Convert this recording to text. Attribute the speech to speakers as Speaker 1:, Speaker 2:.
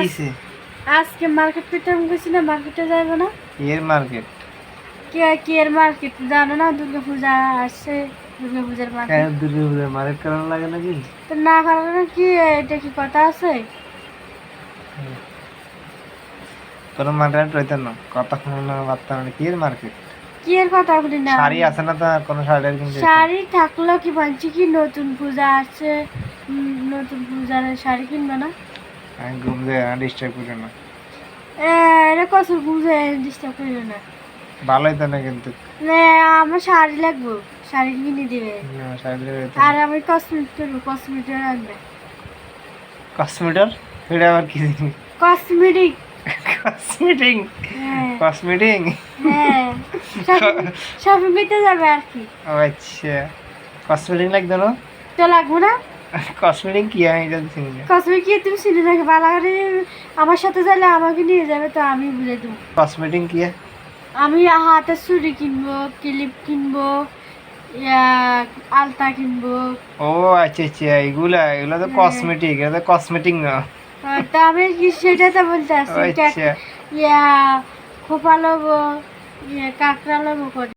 Speaker 1: কিছে
Speaker 2: আজকে মার্কেট করতে আমি গেছি না, মার্কেটে যাইব না?
Speaker 1: এর মার্কেট
Speaker 2: কি এর মার্কেট জানো না? দুর্গা পূজা আসছে, দুর্গা পূজার মার্কেট।
Speaker 1: কেন দুর্গা পূজার মার্কেট করানো লাগে নাকি?
Speaker 2: তো না কারণে কি এটা কি কথা আছে?
Speaker 1: কোনো মার্কেট রইতো না, কথা শুনো না, বার্তা মানে কি এর মার্কেট?
Speaker 2: কি এর কথা বলি না?
Speaker 1: শাড়ি আছে না তো, কোনো শাড়ি কিনতে
Speaker 2: শাড়ি থাকলো কি বলছি কি নতুন পূজা আছে, নতুন পূজার শাড়ি কিনবে না?
Speaker 1: আমি ঘুম দিয়ে ডিস্টার্ব করি না।
Speaker 2: এটা কত বুঝে ডিস্টার্ব করিও না।
Speaker 1: ভালোই তো না কিন্তু।
Speaker 2: না, আমার শাড়ি লাগবো, শাড়ি কিনে দিবে।
Speaker 1: না, শাড়ি
Speaker 2: আর আমি কসমেটিক করবো, কসমেটিক আনবে।
Speaker 1: কসমেটার এটা আবার কি জিনিস?
Speaker 2: কসমেটিক।
Speaker 1: কসমেটিং
Speaker 2: হ্যাঁ
Speaker 1: কসমেটিং
Speaker 2: হ্যাঁ, শপিং করতে যাবে আর কি।
Speaker 1: ও আচ্ছা, কসমেটিং লাগতো না?
Speaker 2: তো লাগবো না?
Speaker 1: কসমেটিং কি আমি এটা চিনি না।
Speaker 2: কসমেটিক কি তুমি চিনে থাকবে? বালাঘাটে আমার সাথে যাইলে আমাকে নিয়ে যাবে, তো আমি বুঝে দেবো।
Speaker 1: কসমেটিং কি?
Speaker 2: আমি হাতে চুড়ি কিনবো, ক্লিপ কিনবো, ইয়া আলতা কিনবো।
Speaker 1: ও আচ্ছা আচ্ছা, এগুলো তো কসমেটিক, এটা তো কসমেটিং না।
Speaker 2: তা আমি কি সেটা তো বলতে
Speaker 1: ও
Speaker 2: আসছি।
Speaker 1: আচ্ছা।
Speaker 2: ইয়া খোপা লবো, ইয়া কাঁকড়া লবো করে।